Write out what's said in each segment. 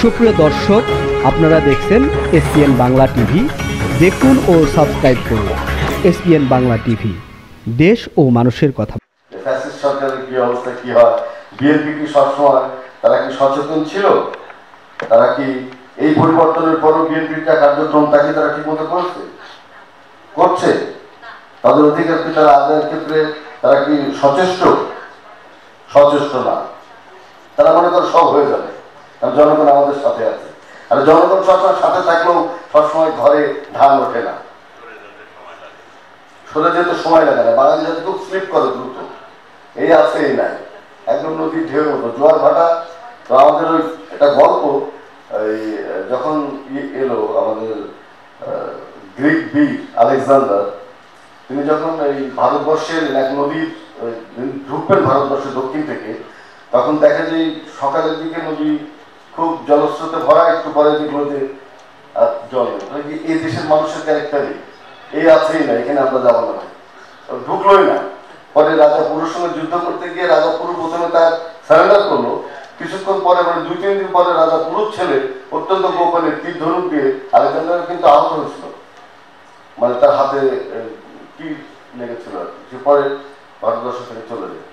সুপ্রিয় দর্শক, আপনারা দেখছেন এসপিএন বাংলা টিভি। দেখুন ও সাবস্ক্রাইব করুন এসপিএন বাংলা টিভি, দেশ ও মানুষের কথা। ফ্যাসিস্ট সরকারের কি অবস্থা কি হয়, বিএনপি কি সবসময় তারা কি সচেতন ছিল? তারা কি এই পরিবর্তনের পরও বিএনপির কার্যক্রম তাকে তারা ঠিক মতো করছে? তাদের অধিকার কি তারা আদায়ের ক্ষেত্রে তারা কি সচেষ্ট না? তারা মনে করে সব হয়ে যাবে, কারণ জনগণ আমাদের সাথে আছে। আর জনগণ সবসময় সাথে থাকলেও সবসময় ঘরে ধান ওঠে না, সরে যেতে সময় লাগে না। বাঙালি জাতি খুব স্লিপ করে দ্রুত, এই আছে এই নাই, একদম নদীর ঢেউ মতো জোয়ার ভাটা। তো আমাদের ওই একটা গল্প, এই যখন এলো আমাদের গ্রিক বীর আলেকজান্ডার, তিনি যখন এই ভারতবর্ষের এক নদীর ঢুকবেন ভারতবর্ষের দক্ষিণ থেকে, তখন দেখে যে সকালের দিকে নদী খুব জলস্রোতে ভরা, একটু পরে দেখলোতে জল। এই দেশের মানুষের ক্যারেক্টারই এই আছেই না, এখানে আমরা যাবো না, ঢুকলোই না। পরে রাজা পুরুর সঙ্গে যুদ্ধ করতে গিয়ে রাজা পুরু প্রথমে তার সারেন্ডার করলো। কিছুক্ষণ পরে, মানে 2-3 দিন পরে, রাজা পুরুর ছেলে অত্যন্ত গোপনে তীর ধনুক দিয়ে আলেকজান্ডার কিন্তু আহত হয়েছিল, মানে তার হাতে তীর লেগেছিল আর কি। সে পরে ভারতবর্ষ থেকে চলে যায়।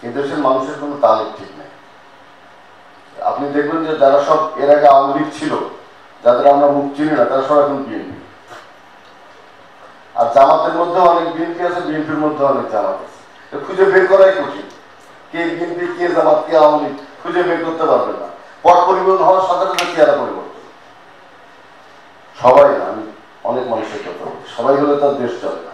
এই দেশের মানুষের কোনো তালিক ঠিক নেই। আপনি দেখবেন যে যারা সব এর আগে আওয়ামী লীগ ছিল, যাদের আমরা মুখ চিনি না, তারা সব এখন বিএনপি। আর জামাতের মধ্যে অনেক বিএনপি আছে, বিএনপির মধ্যে অনেক জামাত আছে। খুঁজে বের করাই কঠিন, কে বিএনপি কে জামাত কে আওয়ামী লীগ খুঁজে বের করতে পারবে না। পট পরিবর্তন হওয়ার সাথে সাথে চেহারা পরিবর্তন। সবাই না, আমি অনেক মানুষের কথা বলছি, সবাই হলে তার দেশ চলে না।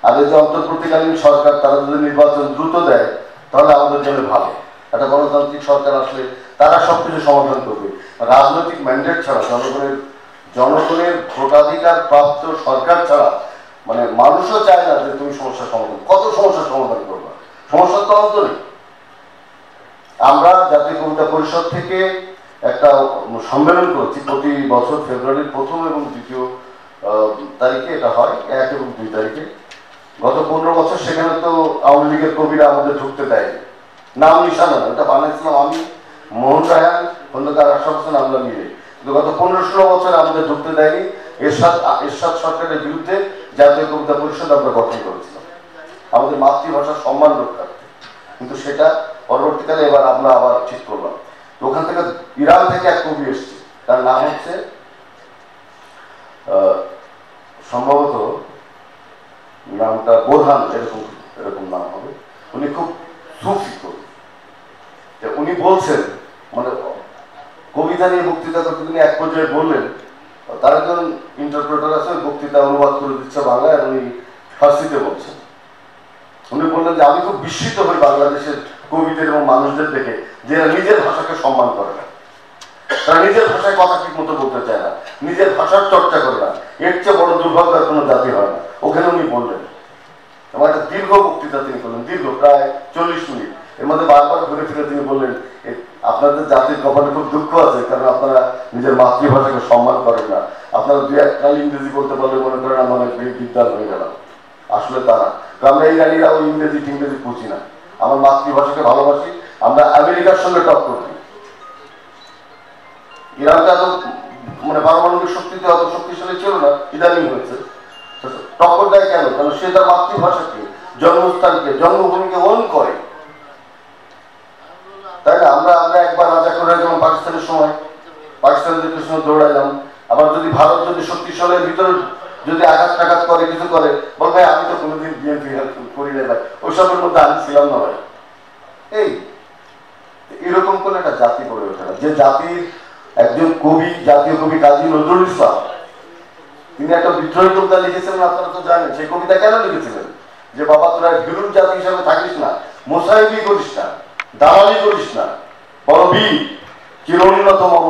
আর এই যে অন্তর্বর্তীকালীন সরকার, তারা যদি নির্বাচন দ্রুত দেয় তাহলে আমাদের জন্য ভালো। একটা গণতান্ত্রিক সরকার আসলে তারা সবকিছু সমাধান করবে। রাজনৈতিক ম্যান্ডেট ছাড়া, জনগণের ভোটাধিকার প্রাপ্ত সরকার ছাড়া, মানে মানুষও চায় না যে তুমি সমস্যার সমাধান, কত সমস্যার সমাধান করবা, সমস্যার তো অন্ত নেই। আমরা জাতীয় কবিতা পরিষদ থেকে একটা সম্মেলন করছি প্রতি বছর ফেব্রুয়ারির 1ম এবং 2য় তারিখে, এটা হয় 1 এবং 2 তারিখে। গত 15 বছর সেখানে তো আওয়ামী লীগের কবিরা আমাদের ঢুকতে দেয়নি, নাম নিশানা না, এটা বানাইছিলাম আমি, মোহন রায়হান, খন্দকার আশরাফ হোসেন, আমরা মিলে। কিন্তু গত 15-16 বছর আমাদের ঢুকতে দেয়নি। এরশাদ সরকারের বিরুদ্ধে জাতীয় কবিতা পরিষদ আমরা গঠন করেছিলাম আমাদের মাতৃভাষার সম্মান রক্ষার্থে। কিন্তু সেটা পরবর্তীকালে এবার আমরা আবার ঠিক করলাম। ওখান থেকে ইরান থেকে এক কবি এসছে, তার নাম হচ্ছে সম্ভবত নামটা বোরহান, এরকম নাম হবে। উনি খুব সুফি কবি। উনি বলছেন, মানে কবিতা নিয়ে বক্তৃতা করতে তিনি এক পর্যায়ে বললেন, তার একজন ইন্টারপ্রেটার আছে, বক্তৃতা অনুবাদ করে দিচ্ছে বাংলায়, আর উনি ফার্সিতে বলছেন। উনি বললেন যে আমি খুব বিস্মিত হই বাংলাদেশের কবিদের এবং মানুষদের দেখে, যে নিজের ভাষাকে সম্মান করে না, তারা নিজের ভাষায় কথা ঠিক মতো বলতে চায় না, নিজের ভাষার চর্চা করে না। এর চেয়ে বড় দুর্ভাগ্য আর কোনো জাতি হয় না। ওখানে উনি বললেন, আমার একটা দীর্ঘ বক্তৃতা তিনি করলেন, দীর্ঘ প্রায় 40 মিনিট। এর মধ্যে বারবার ঘুরে ফিরে তিনি বললেন, আপনাদের জাতির কপালে খুব দুঃখ আছে, কারণ আপনারা নিজের মাতৃভাষাকে সম্মান করেন না। আপনারা 2-1 কাল ইংরেজি বলতে পারলে মনে করেন আমরা অনেক বিদ্যান হয়ে গেলাম। আসলে তা না, আমরা ইরানিরা ওই ইংরেজি বুঝি না, আমার মাতৃভাষাকে ভালোবাসি। আমরা আমেরিকার সঙ্গে টক্কর দিই। ইরানটা তো মানে পারমাণবিক শক্তিতে অত শক্তিশালী ছিল না, ইদানিং হয়েছে। টক্কর দেয় কেন? কারণ সে তার মাতৃভাষাকে, জন্মস্থানকে, জন্মভূমিকে ওন করে, তাই না? আমরা একবার রাজা করে যেমন পাকিস্তানের সময় পাকিস্তানের সময় দৌড়াইলাম। আবার যদি ভারত যদি শক্তিশালীর ভিতরে যদি আঘাত করে, কিছু করে, বলবে আমি তো কোনোদিন বিএনপি করি না ভাই, ওইসবের মধ্যে আমি ছিলাম না ভাই। এরকম করে একটা জাতি গড়ে ওঠে না। যে জাতির একজন কবি, জাতীয় কবি কাজী নজরুল ইসলাম, তিনি একটা বিদ্রোহী কবিতা লিখেছিলেন, আপনারা তো জানেন। সেই কবিতা কেন লিখেছিলেন? যে বাবা তোরা বিরুদ্ধ জাতি হিসাবে থাকিস না, মোসাইবি করিস না, দালালি করিস না, বড় বীর চিরোন্নত মম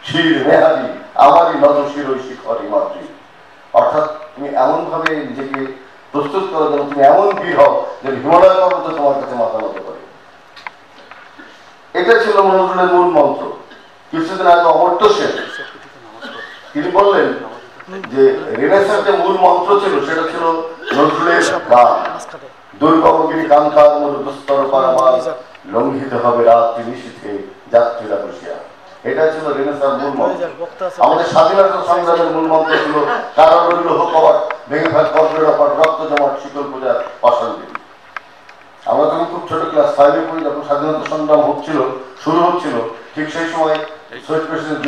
শির নেহারি আমারই নত শির ওই শিখরি মাতৃ। অর্থাৎ তুমি এমন ভাবে নিজেকে প্রস্তুত করে দেবো, তুমি এমন বীর হও যে হিমালয় পর্বত তোমার কাছে মাথা নত করে। এটা ছিল নজরুলের মূল মন্ত্র। কিছুদিন আগে অমর্ত্য সেন তিনি বললেন যে রেনেসাঁর যে মূল মন্ত্র ছিল সেটা ছিল নজরুলের গান, দুর্গমগিরি কাঙ্কার মরু দুস্তর পারামাল লঙ্ঘিত হবে রাত্রি নিশীথে যাত্রীরা বসিয়া। এটা ছিল রেনেসাঁর মূল মন্ত্র। আমাদের স্বাধীনতা সংগ্রামের মূল মন্ত্র ছিল কারণ রইল হোক আবার ভেঙে ফেল কর্মের অপার রক্ত জমাট শিকল পূজার পাষাণ দেবী। আমরা তখন খুব ছোট ক্লাস 5-এ পড়ি, যখন স্বাধীনতা সংগ্রাম শুরু হচ্ছিল, ঠিক সেই সময় শহীদ প্রেসিডেন্ট